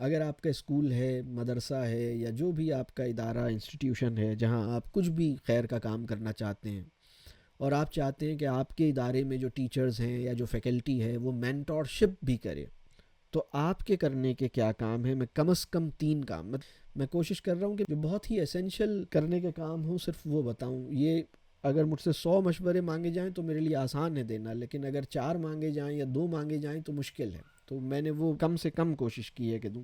اگر آپ کا اسکول ہے، مدرسہ ہے، یا جو بھی آپ کا ادارہ انسٹیٹیوشن ہے جہاں آپ کچھ بھی خیر کا کام کرنا چاہتے ہیں، اور آپ چاہتے ہیں کہ آپ کے ادارے میں جو ٹیچرز ہیں یا جو فیکلٹی ہے وہ مینٹورشپ بھی کرے، تو آپ کے کرنے کے کیا کام ہیں؟ میں کم از کم 3 کام میں کوشش کر رہا ہوں کہ جو بہت ہی اسینشل کرنے کے کام ہوں صرف وہ بتاؤں. یہ اگر مجھ سے 100 مشورے مانگے جائیں تو میرے لیے آسان ہے دینا، لیکن اگر 4 مانگے جائیں یا 2 مانگے جائیں تو مشکل ہے. تو میں نے وہ کم سے کم کوشش کی ہے کہ دوں.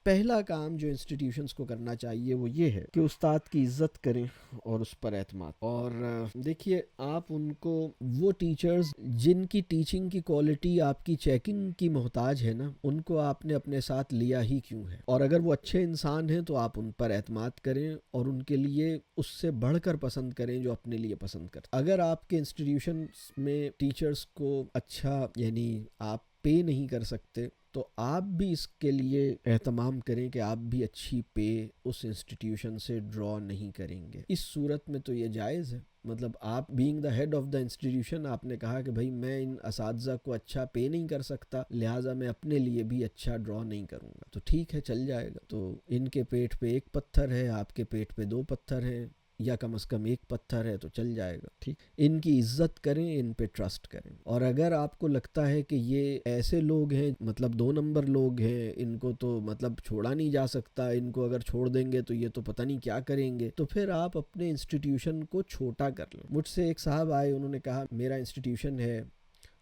پہلا کام جو انسٹیٹیوشنز کو کرنا چاہیے وہ یہ ہے کہ استاد کی عزت کریں اور اس پر اعتماد. اور دیکھیے، آپ ان کو، وہ ٹیچرز جن کی ٹیچنگ کی کوالٹی آپ کی چیکنگ کی محتاج ہے نا، ان کو آپ نے اپنے ساتھ لیا ہی کیوں ہے؟ اور اگر وہ اچھے انسان ہیں تو آپ ان پر اعتماد کریں اور ان کے لیے اس سے بڑھ کر پسند کریں جو اپنے لیے پسند کریں. اگر آپ کے انسٹیٹیوشن میں ٹیچرز کو اچھا، یعنی آپ پے نہیں کر سکتے، تو آپ بھی اس کے لیے اہتمام کریں کہ آپ بھی اچھی پے اس انسٹیٹیوشن سے ڈرا نہیں کریں گے. اس صورت میں تو یہ جائز ہے. مطلب آپ being the head of the institution, آپ نے کہا کہ بھائی میں ان اساتذہ کو اچھا پے نہیں کر سکتا، لہٰذا میں اپنے لیے بھی اچھا ڈرا نہیں کروں گا. تو ٹھیک ہے، چل جائے گا. تو ان کے پیٹ پہ 1 پتھر ہے، آپ کے پیٹ پہ 2 پتھر ہیں، یا کم از کم 1 پتھر ہے، تو چل جائے گا. ٹھیک، ان کی عزت کریں، ان پہ ٹرسٹ کریں. اور اگر آپ کو لگتا ہے کہ یہ ایسے لوگ ہیں، مطلب 2 نمبر لوگ ہیں، ان کو تو مطلب چھوڑا نہیں جا سکتا، ان کو اگر چھوڑ دیں گے تو یہ تو پتہ نہیں کیا کریں گے، تو پھر آپ اپنے انسٹیٹیوشن کو چھوٹا کر لیں. مجھ سے ایک صاحب آئے، انہوں نے کہا میرا انسٹیٹیوشن ہے،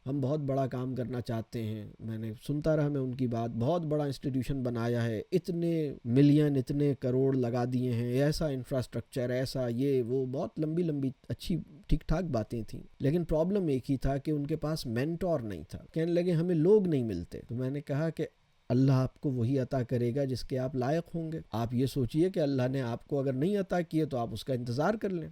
ہم بہت بڑا کام کرنا چاہتے ہیں. میں نے سنتا رہا، میں ان کی بات، بہت بڑا انسٹیٹیوشن بنایا ہے، اتنے ملین، اتنے کروڑ لگا دیے ہیں، ایسا انفراسٹرکچر، ایسا یہ وہ، بہت لمبی لمبی اچھی ٹھیک ٹھاک باتیں تھیں. لیکن پرابلم ایک ہی تھا کہ ان کے پاس مینٹور نہیں تھا. کہنے لگے ہمیں لوگ نہیں ملتے. تو میں نے کہا کہ اللہ آپ کو وہی عطا کرے گا جس کے آپ لائق ہوں گے. آپ یہ سوچئے کہ اللہ نے آپ کو اگر نہیں عطا کیے تو آپ اس کا انتظار کر لیں.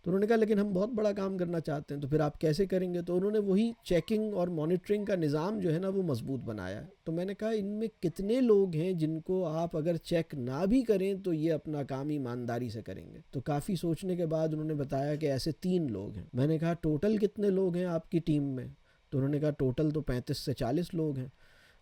تو انہوں نے کہا لیکن ہم بہت بڑا کام کرنا چاہتے ہیں. تو پھر آپ کیسے کریں گے؟ تو انہوں نے وہی چیکنگ اور مانیٹرنگ کا نظام جو ہے نا وہ مضبوط بنایا ہے. تو میں نے کہا ان میں کتنے لوگ ہیں جن کو آپ اگر چیک نہ بھی کریں تو یہ اپنا کام ایمانداری سے کریں گے؟ تو کافی سوچنے کے بعد انہوں نے بتایا کہ ایسے 3 لوگ ہیں. میں نے کہا ٹوٹل کتنے لوگ ہیں آپ کی ٹیم میں؟ تو انہوں نے کہا ٹوٹل تو 35 سے 40 لوگ ہیں.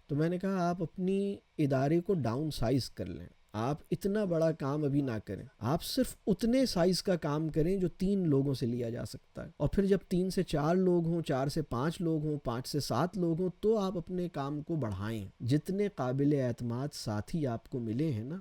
تو میں نے کہا آپ اپنی ادارے کو ڈاؤن سائز کر لیں، آپ اتنا بڑا کام ابھی نہ کریں، آپ صرف اتنے سائز کا کام کریں جو 3 لوگوں سے لیا جا سکتا ہے. اور پھر جب 3 سے 4 لوگ ہوں، 4 سے 5 لوگ ہوں، 5 سے 7 لوگ ہوں، تو آپ اپنے کام کو بڑھائیں. جتنے قابل اعتماد ساتھی آپ کو ملے ہیں نا،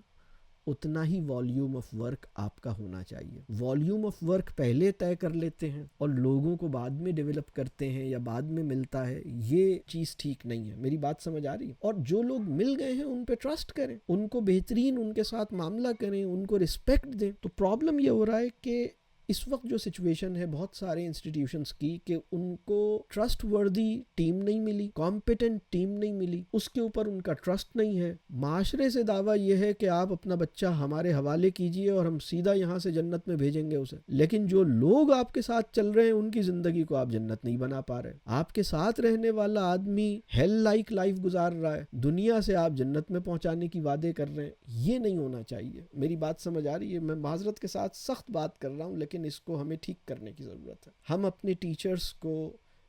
اتنا ہی والیوم آف ورک آپ کا ہونا چاہیے. والیوم آف ورک پہلے طے کر لیتے ہیں اور لوگوں کو بعد میں ڈیولپ کرتے ہیں یا بعد میں ملتا ہے، یہ چیز ٹھیک نہیں ہے. میری بات سمجھ آ رہی ہے؟ اور جو لوگ مل گئے ہیں ان پہ ٹرسٹ کریں، ان کو بہترین ان کے ساتھ معاملہ کریں، ان کو رسپیکٹ دیں. تو پرابلم یہ ہو رہا ہے کہ اس وقت جو سچویشن ہے بہت سارے انسٹیٹیوشنز کی کہ ان کو ٹرسٹ وردی ٹیم نہیں ملی، کمپیٹنٹ ٹیم نہیں ملی، اس کے اوپر ان کا ٹرسٹ نہیں ہے. معاشرے سے دعویٰ یہ ہے کہ آپ اپنا بچہ ہمارے حوالے کیجئے اور ہم سیدھا یہاں سے جنت میں بھیجیں گے اسے. لیکن جو لوگ آپ کے ساتھ چل رہے ہیں ان کی زندگی کو آپ جنت نہیں بنا پا رہے. آپ کے ساتھ رہنے والا آدمی ہیل لائک لائف گزار رہا ہے، دنیا سے آپ جنت میں پہنچانے کی وعدے کر رہے ہیں. یہ نہیں ہونا چاہیے. میری بات سمجھ آ رہی ہے؟ میں معذرت کے ساتھ سخت بات کر رہا ہوں، لیکن اس کو ہمیں ٹھیک کرنے کی ضرورت ہے. ہم اپنے ٹیچرز کو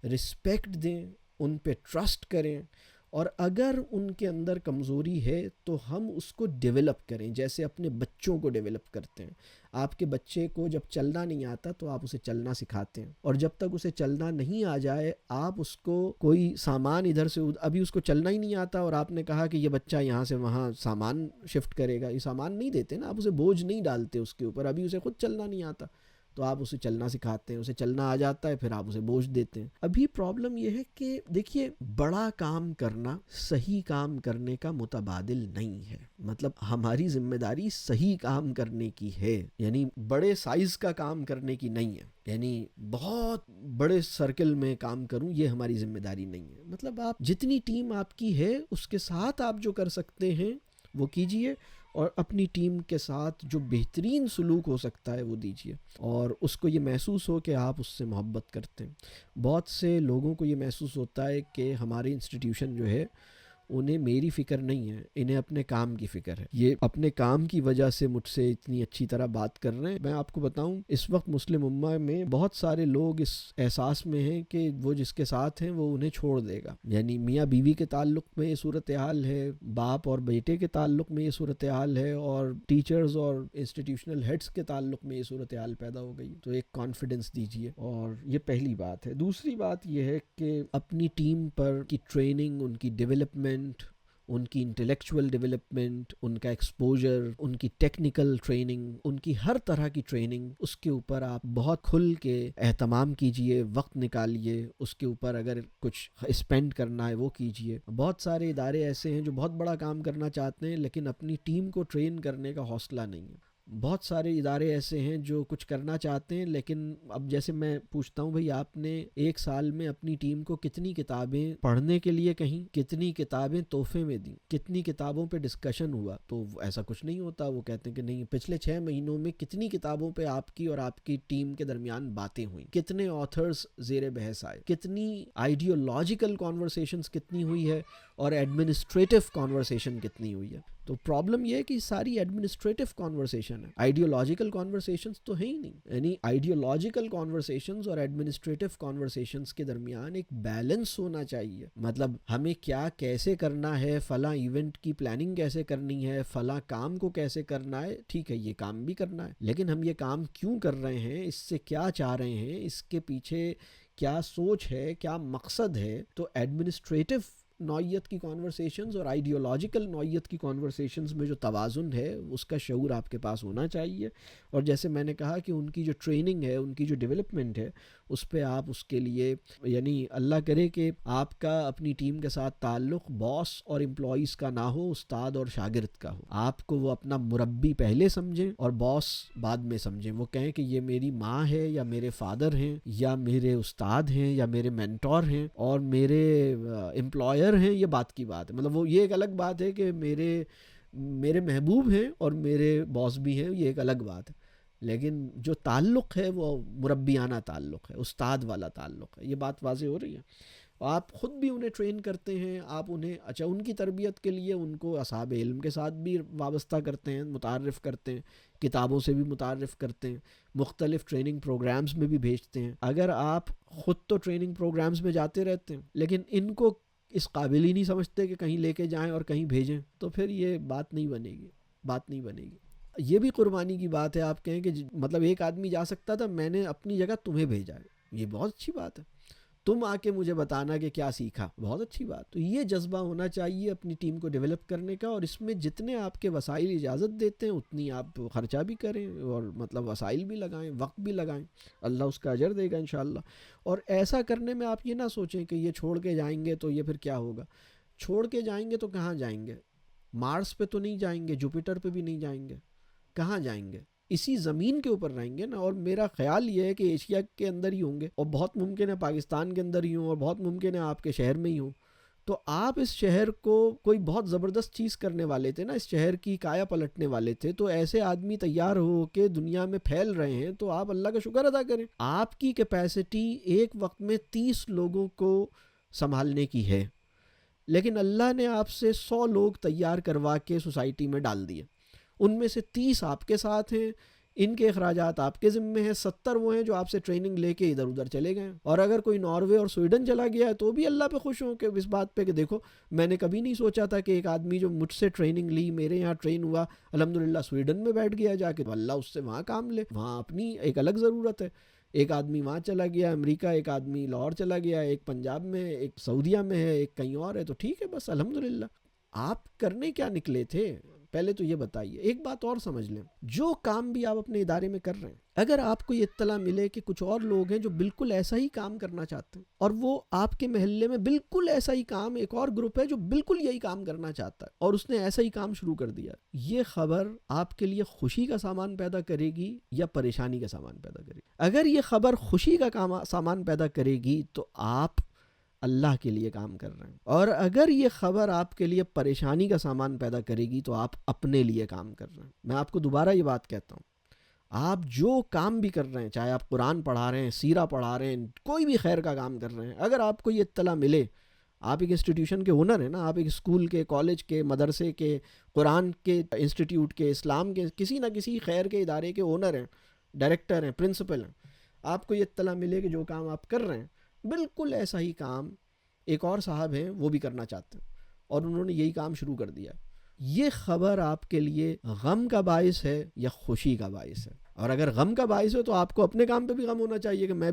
رسپیکٹ دیں، ان پہ ٹرسٹ کریں، اور اگر ان کے اندر کمزوری ہے تو ہم اس کو ڈیولپ کریں جیسے اپنے بچوں کو ڈیولپ کرتے ہیں. آپ کے بچے کو جب چلنا نہیں آتا تو آپ اسے چلنا سکھاتے ہیں، اور جب تک اسے چلنا نہیں آ جائے آپ اس کو کوئی سامان ادھر سے ابھی اس کو چلنا ہی نہیں آتا اور آپ نے کہا کہ یہ بچہ یہاں سے وہاں سامان شفٹ کرے گا، یہ سامان نہیں دیتے نا، آپ اسے بوجھ نہیں ڈالتے اس کے اوپر، ابھی اسے خود چلنا نہیں آتا تو آپ اسے چلنا سکھاتے ہیں، اسے چلنا آ جاتا ہے پھر آپ اسے بوجھ دیتے ہیں. ابھی پرابلم یہ ہے کہ دیکھیے بڑا کام کرنا صحیح کام کرنے کا متبادل نہیں ہے. مطلب ہماری ذمہ داری صحیح کام کرنے کی ہے، یعنی بڑے سائز کا کام کرنے کی نہیں ہے. یعنی بہت بڑے سرکل میں کام کروں یہ ہماری ذمہ داری نہیں ہے. مطلب آپ جتنی ٹیم آپ کی ہے اس کے ساتھ آپ جو کر سکتے ہیں وہ کیجئے، اور اپنی ٹیم کے ساتھ جو بہترین سلوک ہو سکتا ہے وہ دیجیے، اور اس کو یہ محسوس ہو کہ آپ اس سے محبت کرتے ہیں. بہت سے لوگوں کو یہ محسوس ہوتا ہے کہ ہماری انسٹیٹیوشن جو ہے انہیں میری فکر نہیں ہے، انہیں اپنے کام کی فکر ہے. یہ اپنے کام کی وجہ سے مجھ سے اتنی اچھی طرح بات کر رہے ہیں. میں آپ کو بتاؤں اس وقت مسلم امہ میں بہت سارے لوگ اس احساس میں ہیں کہ وہ جس کے ساتھ ہیں وہ انہیں چھوڑ دے گا. یعنی میاں بیوی کے تعلق میں یہ صورتحال ہے، باپ اور بیٹے کے تعلق میں یہ صورتحال ہے، اور ٹیچرز اور انسٹیٹیوشنل ہیڈز کے تعلق میں یہ صورتحال پیدا ہو گئی. تو ایک کانفیڈنس دیجیے. اور یہ پہلی بات ہے. دوسری بات یہ ہے کہ اپنی ٹیم پر کی ٹریننگ، ان کی ڈیولپمنٹ، ان کی انٹلیکچول ڈیولپمنٹ، ان کا ایکسپوجر، ان کی ٹیکنیکل ٹریننگ، ان کی ہر طرح کی ٹریننگ، اس کے اوپر آپ بہت کھل کے اہتمام کیجئے، وقت نکالیے. اس کے اوپر اگر کچھ اسپینڈ کرنا ہے وہ کیجئے. بہت سارے ادارے ایسے ہیں جو بہت بڑا کام کرنا چاہتے ہیں لیکن اپنی ٹیم کو ٹرین کرنے کا حوصلہ نہیں ہے. بہت سارے ادارے ایسے ہیں جو کچھ کرنا چاہتے ہیں لیکن اب جیسے میں پوچھتا ہوں بھئی آپ نے ایک سال میں اپنی ٹیم کو کتنی کتابیں پڑھنے کے لیے کہیں، کتنی کتابیں تحفے میں دیں، کتنی کتابوں پہ ڈسکشن ہوا؟ تو ایسا کچھ نہیں ہوتا. وہ کہتے ہیں کہ نہیں، پچھلے 6 مہینوں میں کتنی کتابوں پہ آپ کی اور آپ کی ٹیم کے درمیان باتیں ہوئیں، کتنے آتھرز زیر بحث آئے، کتنی آئیڈیولوجیکل کانورسیشنز کتنی ہوئی ہے، اور ایڈمنسٹریٹو کانورسیشن کتنی ہوئی ہے. تو پرابلم یہ ہے کہ ساری ایڈمنسٹریٹو کانورسیشن ہے، آئیڈیولوجیکل کانورسیشنز تو ہے ہی نہیں. یعنی آئیڈیولوجیکل کانورسیشنز اور ایڈمنسٹریٹو کانورسیشنز کے درمیان ایک بیلنس ہونا چاہیے. مطلب ہمیں کیا کیسے کرنا ہے، فلاں ایونٹ کی پلاننگ کیسے کرنی ہے، فلاں کام کو کیسے کرنا ہے. ٹھیک ہے، یہ کام بھی کرنا ہے لیکن ہم یہ کام کیوں کر رہے ہیں، اس سے کیا چاہ رہے ہیں، اس کے پیچھے کیا سوچ ہے، کیا مقصد ہے. تو ایڈمنسٹریٹو نوعیت کی کانورسیشنز اور آئیڈیولوجیکل نوعیت کی کانورسیشنز میں جو توازن ہے اس کا شعور آپ کے پاس ہونا چاہیے. اور جیسے میں نے کہا کہ ان کی جو ٹریننگ ہے، ان کی جو ڈیولپمنٹ ہے، اس پہ آپ اس کے لیے، یعنی اللہ کرے کہ آپ کا اپنی ٹیم کے ساتھ تعلق باس اور امپلائیز کا نہ ہو، استاد اور شاگرد کا ہو. آپ کو وہ اپنا مربی پہلے سمجھیں اور باس بعد میں سمجھیں. وہ کہیں کہ یہ میری ماں ہے یا میرے فادر ہیں یا میرے استاد ہیں یا میرے مینٹور ہیں اور میرے امپلائر ہیں. یہ بات کی بات ہے. مطلب وہ یہ ایک الگ بات ہے کہ میرے محبوب ہیں اور میرے باس بھی ہیں، یہ ایک الگ بات ہے. لیکن جو تعلق ہے وہ مربیانہ تعلق ہے، استاد والا تعلق ہے. یہ بات واضح ہو رہی ہے. آپ خود بھی انہیں ٹرین کرتے ہیں، آپ انہیں ان کی تربیت کے لیے ان کو اصحاب علم کے ساتھ بھی وابستہ کرتے ہیں، متعارف کرتے ہیں، کتابوں سے بھی متعارف کرتے ہیں، مختلف ٹریننگ پروگرامز میں بھی بھیجتے ہیں. اگر آپ خود تو ٹریننگ پروگرامز میں جاتے رہتے ہیں لیکن ان کو اس قابل ہی نہیں سمجھتے کہ کہیں لے کے جائیں اور کہیں بھیجیں، تو پھر یہ بات نہیں بنے گی. یہ بھی قربانی کی بات ہے. آپ کہیں کہ مطلب ایک آدمی جا سکتا تھا، میں نے اپنی جگہ تمہیں بھیجا ہے، یہ بہت اچھی بات ہے. تم آ کے مجھے بتانا کہ کیا سیکھا، بہت اچھی بات. تو یہ جذبہ ہونا چاہیے اپنی ٹیم کو ڈیولپ کرنے کا، اور اس میں جتنے آپ کے وسائل اجازت دیتے ہیں اتنی آپ خرچہ بھی کریں اور مطلب وسائل بھی لگائیں، وقت بھی لگائیں. اللہ اس کا اجر دے گا انشاءاللہ. اور ایسا کرنے میں آپ یہ نہ سوچیں کہ یہ چھوڑ کے جائیں گے تو یہ پھر کیا ہوگا. چھوڑ کے جائیں گے تو کہاں جائیں گے؟ مارس پہ تو نہیں جائیں گے، جوپیٹر پہ بھی نہیں جائیں گے. کہاں جائیں گے؟ اسی زمین کے اوپر رہیں گے نا. اور میرا خیال یہ ہے کہ ایشیا کے اندر ہی ہوں گے، اور بہت ممکن ہے پاکستان کے اندر ہی ہوں، اور بہت ممکن ہے آپ کے شہر میں ہی ہوں. تو آپ اس شہر کو کوئی بہت زبردست چیز کرنے والے تھے نا، اس شہر کی کایا پلٹنے والے تھے. تو ایسے آدمی تیار ہو کے دنیا میں پھیل رہے ہیں تو آپ اللہ کا شکر ادا کریں. آپ کی کیپیسٹی ایک وقت میں 30 لوگوں کو سنبھالنے کی ہے، لیکن اللہ نے آپ سے 100 لوگ تیار کروا کے سوسائٹی میں ڈال دیے. ان میں سے 30 آپ کے ساتھ ہیں، ان کے اخراجات آپ کے ذمے ہیں، 70 وہ ہیں جو آپ سے ٹریننگ لے کے ادھر ادھر چلے گئے. اور اگر کوئی ناروے اور سویڈن چلا گیا ہے تو بھی اللہ پہ خوش ہوں کہ اس بات پہ کہ دیکھو میں نے کبھی نہیں سوچا تھا کہ ایک آدمی جو مجھ سے ٹریننگ لی، میرے یہاں ٹرین ہوا، الحمدللہ سویڈن میں بیٹھ گیا جا کے، تو اللہ اس سے وہاں کام لے. وہاں اپنی ایک الگ ضرورت ہے. ایک آدمی وہاں چلا گیا امریکہ، ایک آدمی لاہور چلا گیا، ایک پنجاب میں، ایک سعودیہ میں ہے، ایک کہیں اور ہے. تو ٹھیک ہے، بس الحمدللہ. آپ کرنے کیا نکلے تھے پہلے تو یہ بتائیے. ایک بات اور سمجھ لیں، جو کام بھی آپ اپنے ادارے میں کر رہے ہیں، اگر آپ کو یہ اطلاع ملے کہ کچھ اور لوگ ہیں جو بالکل ایسا ہی کام کرنا چاہتے ہیں، اور وہ آپ کے محلے میں بالکل ایسا ہی کام، ایک اور گروپ ہے جو بالکل یہی کام کرنا چاہتا ہے اور اس نے ایسا ہی کام شروع کر دیا، یہ خبر آپ کے لیے خوشی کا سامان پیدا کرے گی یا پریشانی کا سامان پیدا کرے گی؟ اگر یہ خبر خوشی کا سامان پیدا کرے گی تو آپ اللہ کے لیے کام کر رہے ہیں، اور اگر یہ خبر آپ کے لیے پریشانی کا سامان پیدا کرے گی تو آپ اپنے لیے کام کر رہے ہیں. میں آپ کو دوبارہ یہ بات کہتا ہوں، آپ جو کام بھی کر رہے ہیں، چاہے آپ قرآن پڑھا رہے ہیں، سیرہ پڑھا رہے ہیں، کوئی بھی خیر کا کام کر رہے ہیں، اگر آپ کو یہ اطلاع ملے آپ ایک انسٹیٹیوشن کے اونر ہیں نا، آپ ایک اسکول کے، کالج کے، مدرسے کے، قرآن کے انسٹیٹیوٹ کے، اسلام کے کسی نہ کسی خیر کے ادارے کے اونر ہیں، ڈائریکٹر ہیں، پرنسپل ہیں. آپ کو یہ اطلاع ملے کہ جو کام آپ کر رہے ہیں بالکل ایسا ہی کام ایک اور صاحب ہیں وہ بھی کرنا چاہتے ہیں اور انہوں نے یہی کام شروع کر دیا. یہ خبر آپ کے لیے غم کا باعث ہے یا خوشی کا باعث ہے؟ اور اگر غم کا باعث ہے تو آپ کو اپنے کام پہ بھی غم ہونا چاہیے کہ میں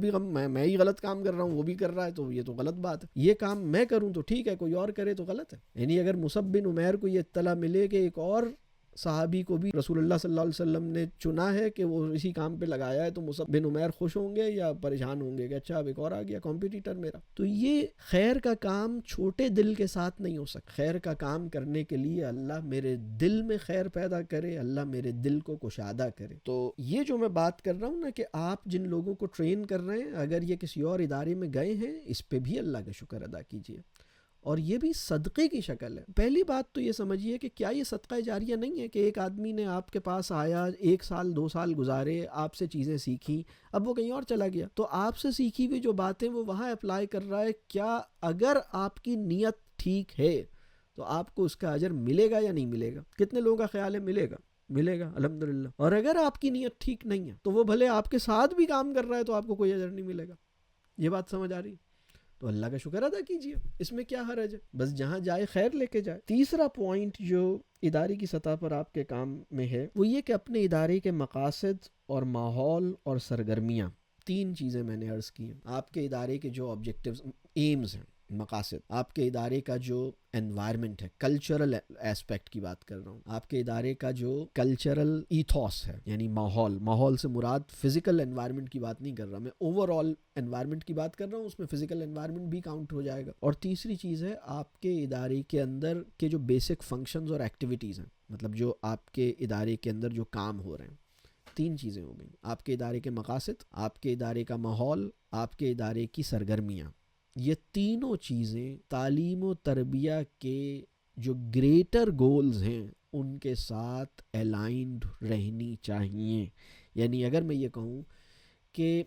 ہی غلط کام کر رہا ہوں، وہ بھی کر رہا ہے، تو یہ تو غلط بات ہے. یہ کام میں کروں تو ٹھیک ہے، کوئی اور کرے تو غلط ہے. یعنی اگر مصعب بن عمیر کو یہ اطلاع ملے کہ ایک اور صحابی کو بھی رسول اللہ صلی اللہ علیہ وسلم نے چنا ہے کہ وہ اسی کام پہ لگایا ہے، تو مصعب بن عمیر خوش ہوں گے یا پریشان ہوں گے کہ اچھا اب ایک اور آ گیا کمپٹیٹر میرا؟ تو یہ خیر کا کام چھوٹے دل کے ساتھ نہیں ہو سکتا. خیر کا کام کرنے کے لیے اللہ میرے دل میں خیر پیدا کرے، اللہ میرے دل کو کشادہ کرے. تو یہ جو میں بات کر رہا ہوں نا کہ آپ جن لوگوں کو ٹرین کر رہے ہیں اگر یہ کسی اور ادارے میں گئے ہیں، اس پہ بھی اللہ کا شکر ادا کیجیے، اور یہ بھی صدقے کی شکل ہے. پہلی بات تو یہ سمجھیے کہ کیا یہ صدقہ جاریہ نہیں ہے کہ ایک آدمی نے آپ کے پاس آیا، 1 سال 2 سال گزارے، آپ سے چیزیں سیکھیں، اب وہ کہیں اور چلا گیا، تو آپ سے سیکھی ہوئی جو باتیں وہ وہاں اپلائی کر رہا ہے. کیا اگر آپ کی نیت ٹھیک ہے تو آپ کو اس کا اجر ملے گا یا نہیں ملے گا؟ کتنے لوگوں کا خیال ہے ملے گا؟ ملے گا الحمدللہ. اور اگر آپ کی نیت ٹھیک نہیں ہے تو وہ بھلے آپ کے ساتھ بھی کام کر رہا ہے تو آپ کو کوئی اجر نہیں ملے گا. یہ بات سمجھ آ رہی؟ تو اللہ کا شکر ادا کیجیے، اس میں کیا حرج ہے؟ بس جہاں جائے خیر لے کے جائے. تیسرا پوائنٹ جو ادارے کی سطح پر آپ کے کام میں ہے وہ یہ کہ اپنے ادارے کے مقاصد اور ماحول اور سرگرمیاں، 3 چیزیں میں نے عرض کی ہیں. آپ کے ادارے کے جو آبجیکٹیوز، ایمز ہیں، مقاصد، آپ کے ادارے کا جو انوائرمنٹ ہے، کلچرل ایسپیکٹ کی بات کر رہا ہوں، آپ کے ادارے کا جو کلچرل ایتھوس ہے، یعنی ماحول سے مراد فزیکل انوائرمنٹ کی بات نہیں کر رہا میں، اوور آل انوائرمنٹ کی بات کر رہا ہوں، اس میں فزیکل انوائرمنٹ بھی کاؤنٹ ہو جائے گا. اور تیسری چیز ہے آپ کے ادارے کے اندر کے جو بیسک فنکشنز اور ایکٹیویٹیز ہیں، مطلب جو آپ کے ادارے کے اندر جو کام ہو رہے ہیں. 3 چیزیں ہو گئیں، آپ کے ادارے کے مقاصد، آپ کے ادارے کا ماحول، آپ کے ادارے کی سرگرمیاں. یہ تینوں چیزیں تعلیم و تربیہ کے جو گریٹر گولز ہیں ان کے ساتھ الائنڈ رہنی چاہیے. یعنی اگر میں یہ کہوں کہ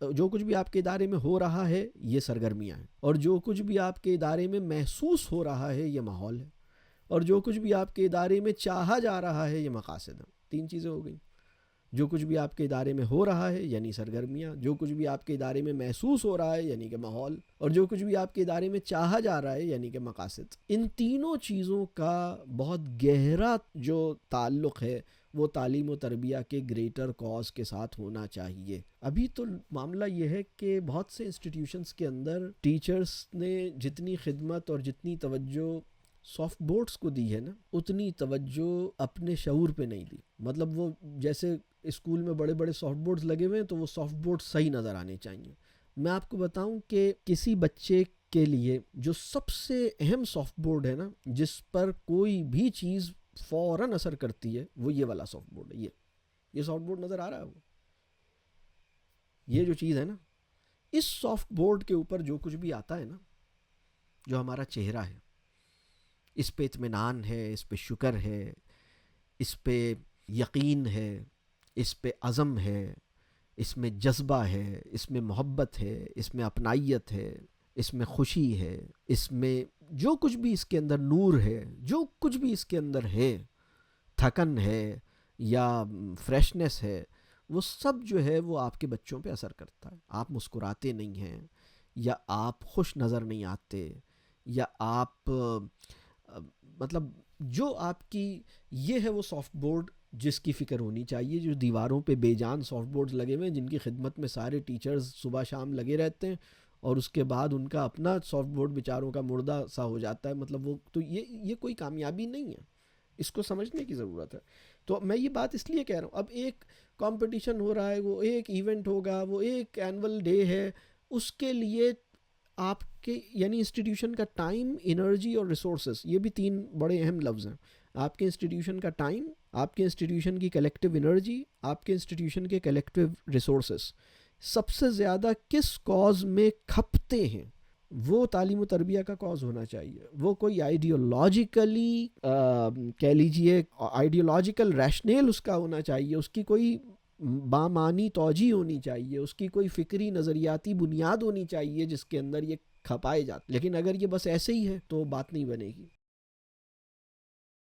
جو کچھ بھی آپ کے ادارے میں ہو رہا ہے یہ سرگرمیاں ہیں، اور جو کچھ بھی آپ کے ادارے میں محسوس ہو رہا ہے یہ ماحول ہے، اور جو کچھ بھی آپ کے ادارے میں چاہا جا رہا ہے یہ مقاصد ہیں. 3 چیزیں ہو گئیں. جو کچھ بھی آپ کے ادارے میں ہو رہا ہے یعنی سرگرمیاں، جو کچھ بھی آپ کے ادارے میں محسوس ہو رہا ہے یعنی کہ ماحول، اور جو کچھ بھی آپ کے ادارے میں چاہا جا رہا ہے یعنی کہ مقاصد. ان تینوں چیزوں کا بہت گہرا جو تعلق ہے وہ تعلیم و تربیہ کے گریٹر کاز کے ساتھ ہونا چاہیے. ابھی تو معاملہ یہ ہے کہ بہت سے انسٹیٹیوشنز کے اندر ٹیچرز نے جتنی خدمت اور جتنی توجہ سافٹ بورڈز کو دی ہے نا، اتنی توجہ اپنے شعور پہ نہیں دی. مطلب وہ جیسے اسکول میں بڑے بڑے سافٹ بورڈز لگے ہوئے ہیں تو وہ سافٹ بورڈ صحیح نظر آنے چاہیے. میں آپ کو بتاؤں کہ کسی بچے کے لیے جو سب سے اہم سافٹ بورڈ ہے نا، جس پر کوئی بھی چیز فوراً اثر کرتی ہے، وہ یہ والا سافٹ بورڈ ہے. یہ سافٹ بورڈ نظر آ رہا ہے وہ، یہ جو چیز ہے نا، اس سافٹ بورڈ کے اوپر جو کچھ بھی آتا ہے نا، جو ہمارا چہرہ ہے، اس پہ اطمینان ہے، اس پہ شکر ہے، اس پہ یقین ہے، اس پہ عزم ہے، اس میں جذبہ ہے، اس میں محبت ہے، اس میں اپنائیت ہے، اس میں خوشی ہے، اس میں جو کچھ بھی اس کے اندر نور ہے، جو کچھ بھی اس کے اندر ہے، تھکن ہے یا فریشنس ہے، وہ سب جو ہے وہ آپ کے بچوں پہ اثر کرتا ہے. آپ مسکراتے نہیں ہیں، یا آپ خوش نظر نہیں آتے، یا آپ مطلب جو آپ کی یہ ہے وہ سافٹ بورڈ جس کی فکر ہونی چاہیے. جو دیواروں پہ بے جان سافٹ بورڈز لگے ہوئے ہیں جن کی خدمت میں سارے ٹیچرز صبح شام لگے رہتے ہیں، اور اس کے بعد ان کا اپنا سافٹ بورڈ بیچاروں کا مردہ سا ہو جاتا ہے، مطلب وہ تو یہ کوئی کامیابی نہیں ہے. اس کو سمجھنے کی ضرورت ہے. تو میں یہ بات اس لیے کہہ رہا ہوں، اب ایک کمپٹیشن ہو رہا ہے، وہ ایک ایونٹ ہوگا، وہ ایک اینول ڈے ہے، اس کے لیے آپ کے یعنی انسٹیٹیوشن کا ٹائم، انرجی اور ریسورسز، یہ بھی 3 بڑے اہم لفظ ہیں. آپ کے انسٹیٹیوشن کا ٹائم، آپ کے انسٹیٹیوشن کی کلیکٹیو انرجی، آپ کے انسٹیٹیوشن کے کلیکٹیو ریسورسز سب سے زیادہ کس کاز میں کھپتے ہیں، وہ تعلیم و تربیہ کا کاز ہونا چاہیے. وہ کوئی آئیڈیولوجیکلی کہہ لیجئے آئیڈیولوجیکل ریشنیل اس کا ہونا چاہیے، اس کی کوئی بامانی توجہ ہونی چاہیے، اس کی کوئی فکری نظریاتی بنیاد ہونی چاہیے جس کے اندر یہ کھپائے جاتے. لیکن اگر یہ بس ایسے ہی ہے تو بات نہیں بنے گی.